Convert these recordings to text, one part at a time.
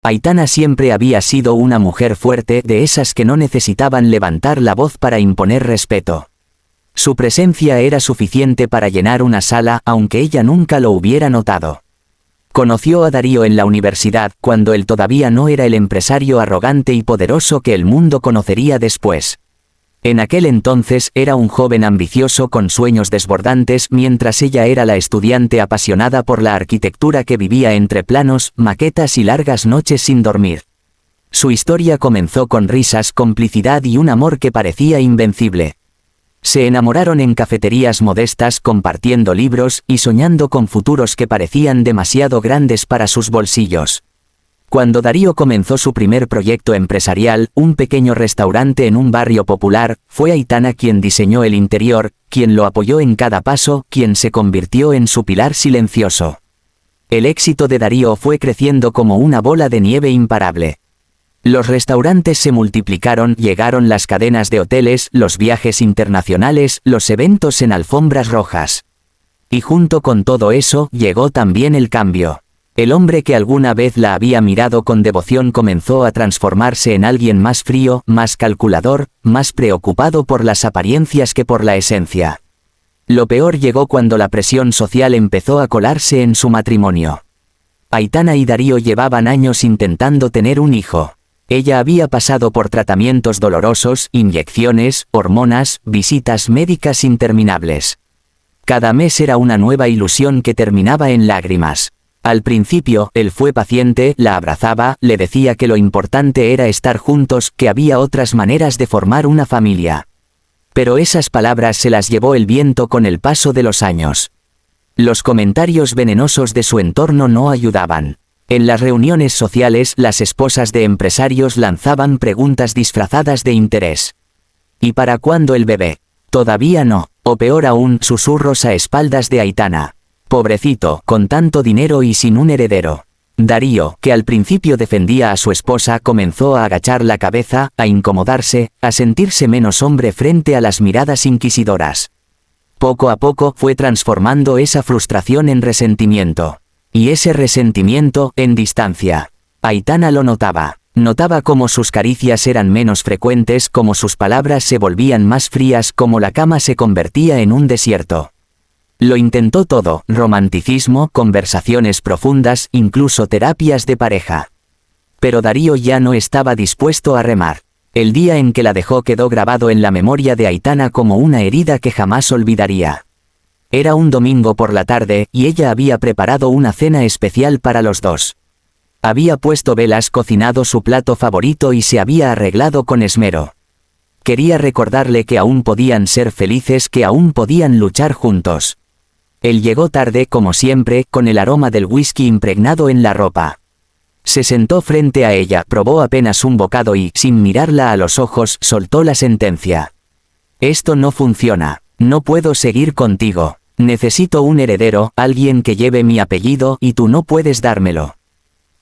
Aitana siempre había sido una mujer fuerte, de esas que no necesitaban levantar la voz para imponer respeto. Su presencia era suficiente para llenar una sala, aunque ella nunca lo hubiera notado. Conoció a Darío en la universidad, cuando él todavía no era el empresario arrogante y poderoso que el mundo conocería después. En aquel entonces era un joven ambicioso con sueños desbordantes, mientras ella era la estudiante apasionada por la arquitectura que vivía entre planos, maquetas y largas noches sin dormir. Su historia comenzó con risas, complicidad y un amor que parecía invencible. Se enamoraron en cafeterías modestas, compartiendo libros y soñando con futuros que parecían demasiado grandes para sus bolsillos. Cuando Darío comenzó su primer proyecto empresarial, un pequeño restaurante en un barrio popular, fue Aitana quien diseñó el interior, quien lo apoyó en cada paso, quien se convirtió en su pilar silencioso. El éxito de Darío fue creciendo como una bola de nieve imparable. Los restaurantes se multiplicaron, llegaron las cadenas de hoteles, los viajes internacionales, los eventos en alfombras rojas. Y junto con todo eso, llegó también el cambio. El hombre que alguna vez la había mirado con devoción comenzó a transformarse en alguien más frío, más calculador, más preocupado por las apariencias que por la esencia. Lo peor llegó cuando la presión social empezó a colarse en su matrimonio. Aitana y Darío llevaban años intentando tener un hijo. Ella había pasado por tratamientos dolorosos, inyecciones, hormonas, visitas médicas interminables. Cada mes era una nueva ilusión que terminaba en lágrimas. Al principio, él fue paciente, la abrazaba, le decía que lo importante era estar juntos, que había otras maneras de formar una familia. Pero esas palabras se las llevó el viento con el paso de los años. Los comentarios venenosos de su entorno no ayudaban. En las reuniones sociales, las esposas de empresarios lanzaban preguntas disfrazadas de interés. ¿Y para cuándo el bebé? Todavía no, o peor aún, susurros a espaldas de Aitana. Pobrecito, con tanto dinero y sin un heredero. Darío, que al principio defendía a su esposa, comenzó a agachar la cabeza, a incomodarse, a sentirse menos hombre frente a las miradas inquisidoras. Poco a poco fue transformando esa frustración en resentimiento. Y ese resentimiento en distancia. Aitana lo notaba. Notaba cómo sus caricias eran menos frecuentes, cómo sus palabras se volvían más frías, cómo la cama se convertía en un desierto. Lo intentó todo, romanticismo, conversaciones profundas, incluso terapias de pareja. Pero Darío ya no estaba dispuesto a remar. El día en que la dejó quedó grabado en la memoria de Aitana como una herida que jamás olvidaría. Era un domingo por la tarde, y ella había preparado una cena especial para los dos. Había puesto velas, cocinado su plato favorito y se había arreglado con esmero. Quería recordarle que aún podían ser felices, que aún podían luchar juntos. Él llegó tarde, como siempre, con el aroma del whisky impregnado en la ropa. Se sentó frente a ella, probó apenas un bocado y, sin mirarla a los ojos, soltó la sentencia. «Esto no funciona. No puedo seguir contigo. Necesito un heredero, alguien que lleve mi apellido, y tú no puedes dármelo».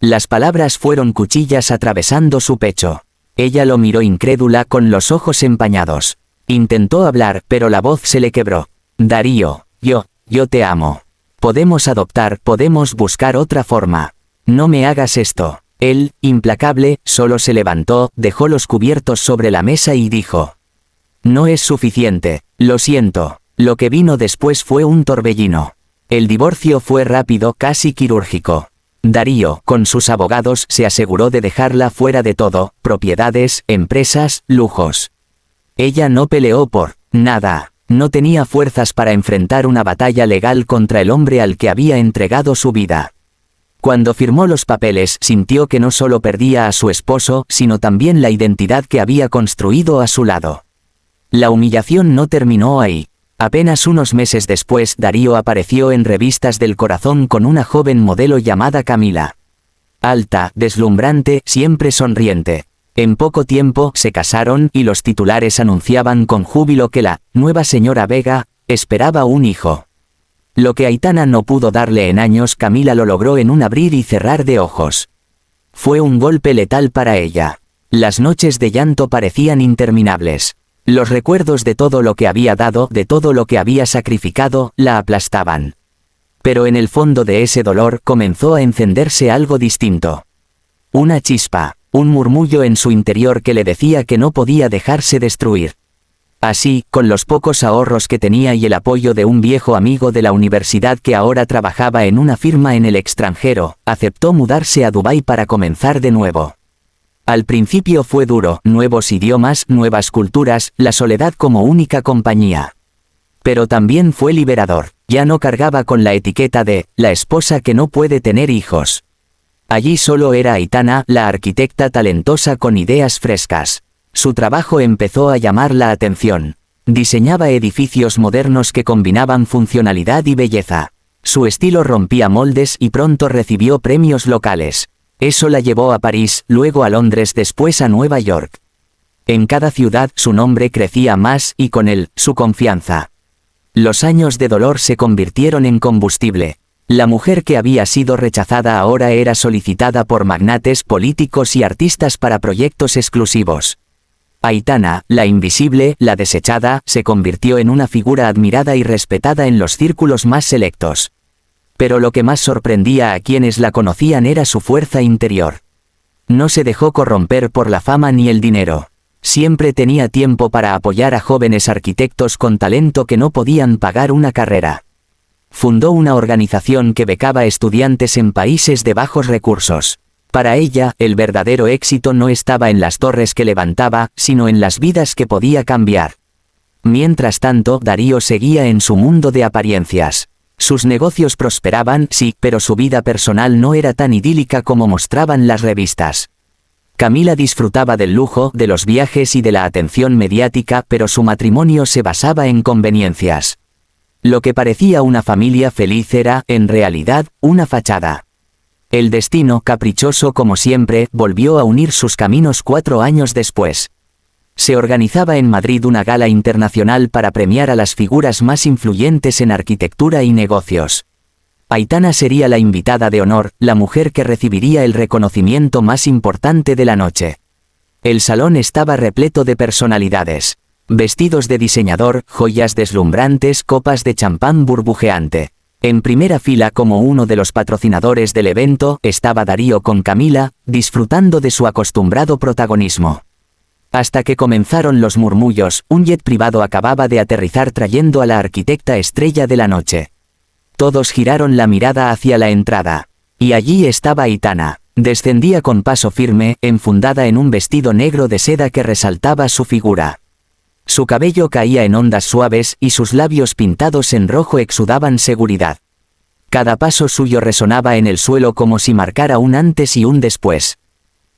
Las palabras fueron cuchillas atravesando su pecho. Ella lo miró incrédula, con los ojos empañados. Intentó hablar, pero la voz se le quebró. «Darío, yo te amo. Podemos adoptar, podemos buscar otra forma. No me hagas esto». Él, implacable, solo se levantó, dejó los cubiertos sobre la mesa y dijo: «No es suficiente, lo siento». Lo que vino después fue un torbellino. El divorcio fue rápido, casi quirúrgico. Darío, con sus abogados, se aseguró de dejarla fuera de todo: propiedades, empresas, lujos. Ella no peleó por nada. No tenía fuerzas para enfrentar una batalla legal contra el hombre al que había entregado su vida. Cuando firmó los papeles, sintió que no solo perdía a su esposo, sino también la identidad que había construido a su lado. La humillación no terminó ahí. Apenas unos meses después, Darío apareció en revistas del corazón con una joven modelo llamada Camila. Alta, deslumbrante, siempre sonriente. En poco tiempo se casaron y los titulares anunciaban con júbilo que la nueva señora Vega esperaba un hijo. Lo que Aitana no pudo darle en años, Camila lo logró en un abrir y cerrar de ojos. Fue un golpe letal para ella. Las noches de llanto parecían interminables. Los recuerdos de todo lo que había dado, de todo lo que había sacrificado, la aplastaban. Pero en el fondo de ese dolor comenzó a encenderse algo distinto. una chispa, un murmullo en su interior que le decía que no podía dejarse destruir. Así, con los pocos ahorros que tenía y el apoyo de un viejo amigo de la universidad que ahora trabajaba en una firma en el extranjero, aceptó mudarse a Dubái para comenzar de nuevo. Al principio fue duro, nuevos idiomas, nuevas culturas, la soledad como única compañía. Pero también fue liberador, ya no cargaba con la etiqueta de la esposa que no puede tener hijos. Allí solo era Aitana, la arquitecta talentosa con ideas frescas. Su trabajo empezó a llamar la atención. Diseñaba edificios modernos que combinaban funcionalidad y belleza. Su estilo rompía moldes y pronto recibió premios locales. Eso la llevó a París, luego a Londres, después a Nueva York. En cada ciudad su nombre crecía más y con él, su confianza. Los años de dolor se convirtieron en combustible. La mujer que había sido rechazada ahora era solicitada por magnates políticos y artistas para proyectos exclusivos. Aitana, la invisible, la desechada, se convirtió en una figura admirada y respetada en los círculos más selectos. Pero lo que más sorprendía a quienes la conocían era su fuerza interior. No se dejó corromper por la fama ni el dinero. Siempre tenía tiempo para apoyar a jóvenes arquitectos con talento que no podían pagar una carrera. Fundó una organización que becaba estudiantes en países de bajos recursos. Para ella, el verdadero éxito no estaba en las torres que levantaba, sino en las vidas que podía cambiar. Mientras tanto, Darío seguía en su mundo de apariencias. Sus negocios prosperaban, sí, pero su vida personal no era tan idílica como mostraban las revistas. Camila disfrutaba del lujo, de los viajes y de la atención mediática, pero su matrimonio se basaba en conveniencias. Lo que parecía una familia feliz era, en realidad, una fachada. El destino, caprichoso como siempre, volvió a unir sus caminos 4 años después. Se organizaba en Madrid una gala internacional para premiar a las figuras más influyentes en arquitectura y negocios. Aitana sería la invitada de honor, la mujer que recibiría el reconocimiento más importante de la noche. El salón estaba repleto de personalidades. Vestidos de diseñador, joyas deslumbrantes, copas de champán burbujeante. En primera fila como uno de los patrocinadores del evento, estaba Darío con Camila, disfrutando de su acostumbrado protagonismo. Hasta que comenzaron los murmullos, un jet privado acababa de aterrizar trayendo a la arquitecta estrella de la noche. Todos giraron la mirada hacia la entrada. Y allí estaba Aitana. Descendía con paso firme, enfundada en un vestido negro de seda que resaltaba su figura. Su cabello caía en ondas suaves y sus labios pintados en rojo exudaban seguridad. Cada paso suyo resonaba en el suelo como si marcara un antes y un después.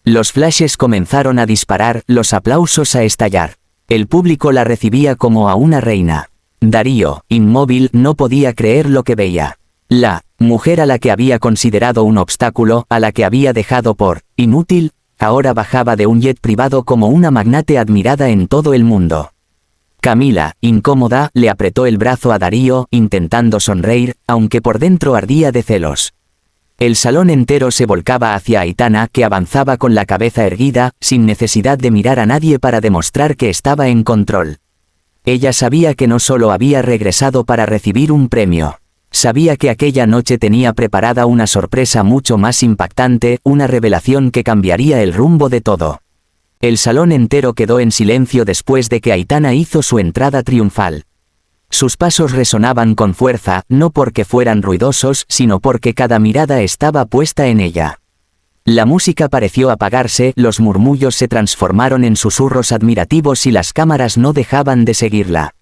Los flashes comenzaron a disparar, los aplausos a estallar. El público la recibía como a una reina. Darío, inmóvil, no podía creer lo que veía. La mujer a la que había considerado un obstáculo, a la que había dejado por inútil, ahora bajaba de un jet privado como una magnate admirada en todo el mundo. Camila, incómoda, le apretó el brazo a Darío, intentando sonreír, aunque por dentro ardía de celos. El salón entero se volcaba hacia Aitana, que avanzaba con la cabeza erguida, sin necesidad de mirar a nadie para demostrar que estaba en control. Ella sabía que no solo había regresado para recibir un premio. Sabía que aquella noche tenía preparada una sorpresa mucho más impactante, una revelación que cambiaría el rumbo de todo. El salón entero quedó en silencio después de que Aitana hizo su entrada triunfal. Sus pasos resonaban con fuerza, no porque fueran ruidosos, sino porque cada mirada estaba puesta en ella. La música pareció apagarse, los murmullos se transformaron en susurros admirativos y las cámaras no dejaban de seguirla.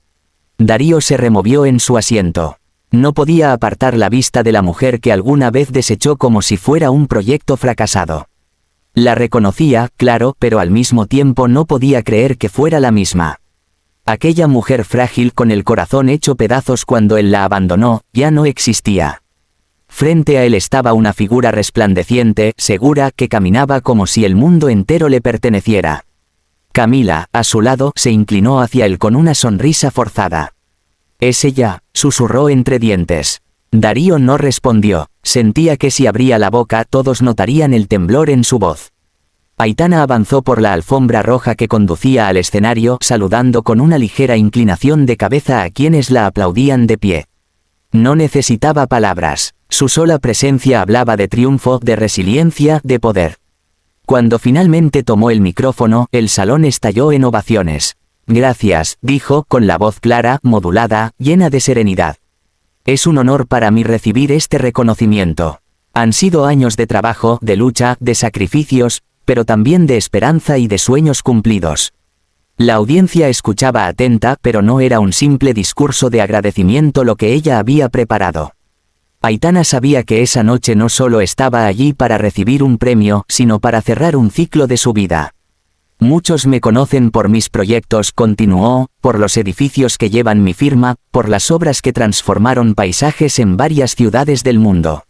Darío se removió en su asiento. No podía apartar la vista de la mujer que alguna vez desechó como si fuera un proyecto fracasado. La reconocía, claro, pero al mismo tiempo no podía creer que fuera la misma. Aquella mujer frágil con el corazón hecho pedazos cuando él la abandonó, ya no existía. Frente a él estaba una figura resplandeciente, segura, que caminaba como si el mundo entero le perteneciera. Camila, a su lado, se inclinó hacia él con una sonrisa forzada. «Es ella», susurró entre dientes. Darío no respondió. Sentía que si abría la boca todos notarían el temblor en su voz. Aitana avanzó por la alfombra roja que conducía al escenario, saludando con una ligera inclinación de cabeza a quienes la aplaudían de pie. No necesitaba palabras. Su sola presencia hablaba de triunfo, de resiliencia, de poder. Cuando finalmente tomó el micrófono, el salón estalló en ovaciones. Gracias, dijo, con la voz clara, modulada, llena de serenidad. Es un honor para mí recibir este reconocimiento. Han sido años de trabajo, de lucha, de sacrificios, pero también de esperanza y de sueños cumplidos. La audiencia escuchaba atenta, pero no era un simple discurso de agradecimiento lo que ella había preparado. Aitana sabía que esa noche no solo estaba allí para recibir un premio, sino para cerrar un ciclo de su vida. Muchos me conocen por mis proyectos, continuó, por los edificios que llevan mi firma, por las obras que transformaron paisajes en varias ciudades del mundo.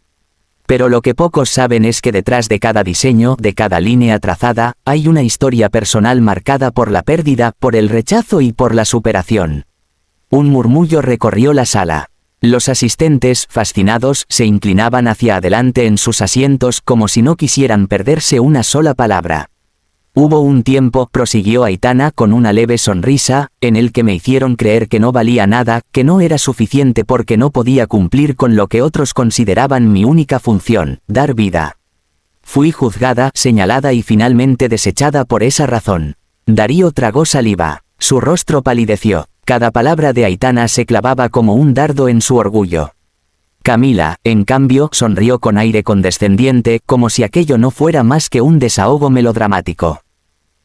Pero lo que pocos saben es que detrás de cada diseño, de cada línea trazada, hay una historia personal marcada por la pérdida, por el rechazo y por la superación. Un murmullo recorrió la sala. Los asistentes, fascinados, se inclinaban hacia adelante en sus asientos como si no quisieran perderse una sola palabra. Hubo un tiempo, prosiguió Aitana con una leve sonrisa, en el que me hicieron creer que no valía nada, que no era suficiente porque no podía cumplir con lo que otros consideraban mi única función, dar vida. Fui juzgada, señalada y finalmente desechada por esa razón. Darío tragó saliva. Su rostro palideció. Cada palabra de Aitana se clavaba como un dardo en su orgullo. Camila, en cambio, sonrió con aire condescendiente, como si aquello no fuera más que un desahogo melodramático.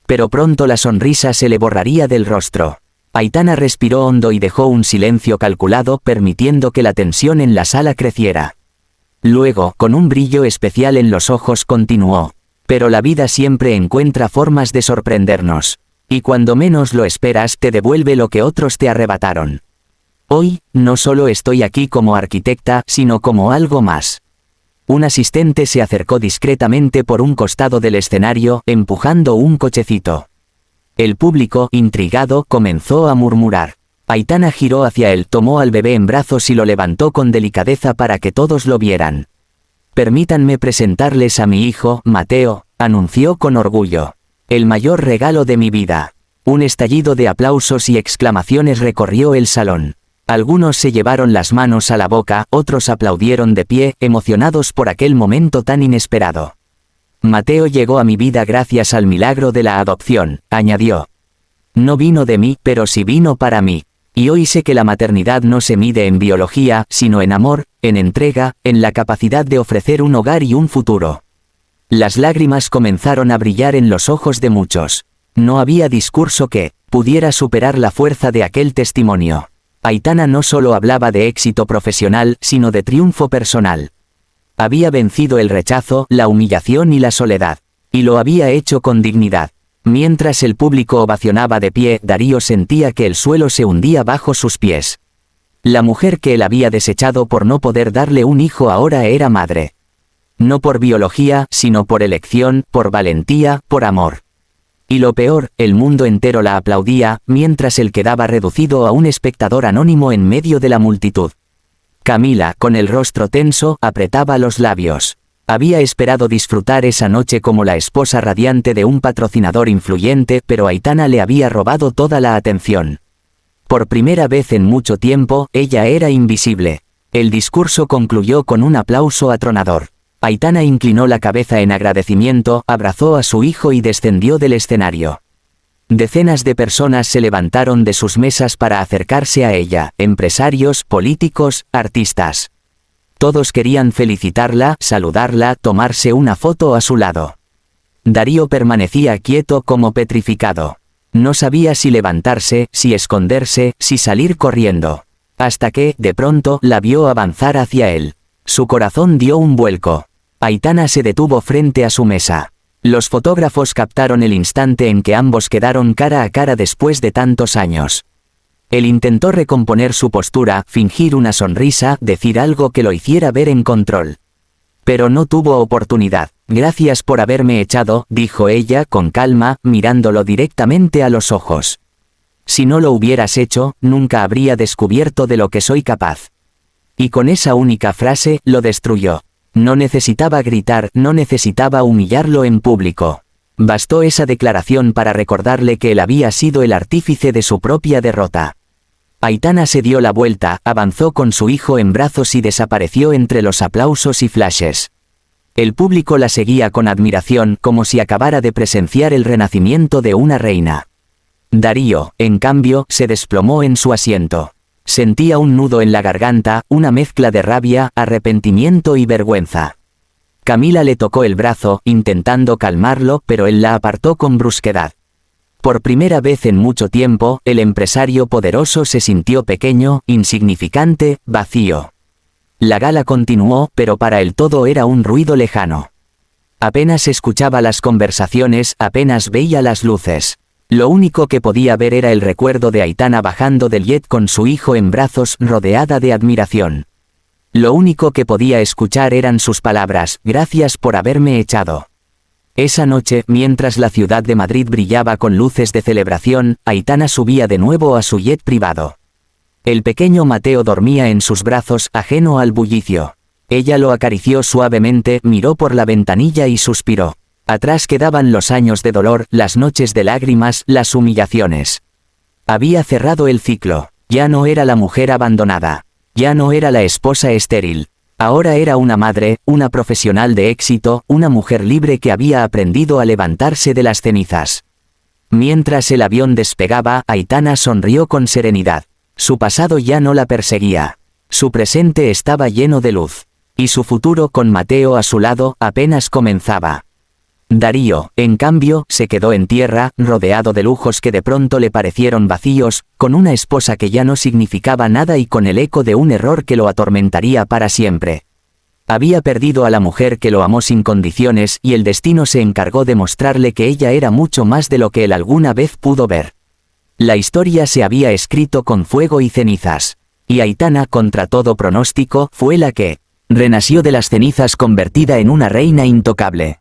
Pero pronto la sonrisa se le borraría del rostro. Aitana respiró hondo y dejó un silencio calculado, permitiendo que la tensión en la sala creciera. Luego, con un brillo especial en los ojos, continuó. Pero la vida siempre encuentra formas de sorprendernos. Y cuando menos lo esperas, te devuelve lo que otros te arrebataron. Hoy, no solo estoy aquí como arquitecta, sino como algo más. Un asistente se acercó discretamente por un costado del escenario, empujando un cochecito. El público, intrigado, comenzó a murmurar. Aitana giró hacia él, tomó al bebé en brazos y lo levantó con delicadeza para que todos lo vieran. Permítanme presentarles a mi hijo, Mateo, anunció con orgullo. El mayor regalo de mi vida. Un estallido de aplausos y exclamaciones recorrió el salón. Algunos se llevaron las manos a la boca, otros aplaudieron de pie, emocionados por aquel momento tan inesperado. Mateo llegó a mi vida gracias al milagro de la adopción, añadió. No vino de mí, pero sí vino para mí. Y hoy sé que la maternidad no se mide en biología, sino en amor, en entrega, en la capacidad de ofrecer un hogar y un futuro. Las lágrimas comenzaron a brillar en los ojos de muchos. No había discurso que pudiera superar la fuerza de aquel testimonio. Aitana no solo hablaba de éxito profesional, sino de triunfo personal. Había vencido el rechazo, la humillación y la soledad. Y lo había hecho con dignidad. Mientras el público ovacionaba de pie, Darío sentía que el suelo se hundía bajo sus pies. La mujer que él había desechado por no poder darle un hijo ahora era madre. No por biología, sino por elección, por valentía, por amor. Y lo peor, el mundo entero la aplaudía, mientras él quedaba reducido a un espectador anónimo en medio de la multitud. Camila, con el rostro tenso, apretaba los labios. Había esperado disfrutar esa noche como la esposa radiante de un patrocinador influyente, pero Aitana le había robado toda la atención. Por primera vez en mucho tiempo, ella era invisible. El discurso concluyó con un aplauso atronador. Aitana inclinó la cabeza en agradecimiento, abrazó a su hijo y descendió del escenario. Decenas de personas se levantaron de sus mesas para acercarse a ella, empresarios, políticos, artistas. Todos querían felicitarla, saludarla, tomarse una foto a su lado. Darío permanecía quieto como petrificado. No sabía si levantarse, si esconderse, si salir corriendo. Hasta que, de pronto, la vio avanzar hacia él. Su corazón dio un vuelco. Aitana se detuvo frente a su mesa. Los fotógrafos captaron el instante en que ambos quedaron cara a cara después de tantos años. Él intentó recomponer su postura, fingir una sonrisa, decir algo que lo hiciera ver en control. Pero no tuvo oportunidad. Gracias por haberme echado, dijo ella con calma, mirándolo directamente a los ojos. Si no lo hubieras hecho, nunca habría descubierto de lo que soy capaz. Y con esa única frase, lo destruyó. No necesitaba gritar, no necesitaba humillarlo en público. Bastó esa declaración para recordarle que él había sido el artífice de su propia derrota. Aitana se dio la vuelta, avanzó con su hijo en brazos y desapareció entre los aplausos y flashes. El público la seguía con admiración, como si acabara de presenciar el renacimiento de una reina. Darío, en cambio, se desplomó en su asiento. Sentía un nudo en la garganta, una mezcla de rabia, arrepentimiento y vergüenza. Camila le tocó el brazo, intentando calmarlo, pero él la apartó con brusquedad. Por primera vez en mucho tiempo, el empresario poderoso se sintió pequeño, insignificante, vacío. La gala continuó, pero para él todo era un ruido lejano. Apenas escuchaba las conversaciones, apenas veía las luces. Lo único que podía ver era el recuerdo de Aitana bajando del jet con su hijo en brazos, rodeada de admiración. Lo único que podía escuchar eran sus palabras: gracias por haberme echado. Esa noche, mientras la ciudad de Madrid brillaba con luces de celebración, Aitana subía de nuevo a su jet privado. El pequeño Mateo dormía en sus brazos, ajeno al bullicio. Ella lo acarició suavemente, miró por la ventanilla y suspiró. Atrás quedaban los años de dolor, las noches de lágrimas, las humillaciones. Había cerrado el ciclo. Ya no era la mujer abandonada. Ya no era la esposa estéril. Ahora era una madre, una profesional de éxito, una mujer libre que había aprendido a levantarse de las cenizas. Mientras el avión despegaba, Aitana sonrió con serenidad. Su pasado ya no la perseguía. Su presente estaba lleno de luz. Y su futuro, con Mateo a su lado, apenas comenzaba. Darío, en cambio, se quedó en tierra, rodeado de lujos que de pronto le parecieron vacíos, con una esposa que ya no significaba nada y con el eco de un error que lo atormentaría para siempre. Había perdido a la mujer que lo amó sin condiciones y el destino se encargó de mostrarle que ella era mucho más de lo que él alguna vez pudo ver. La historia se había escrito con fuego y cenizas. Y Aitana, contra todo pronóstico, fue la que renació de las cenizas convertida en una reina intocable.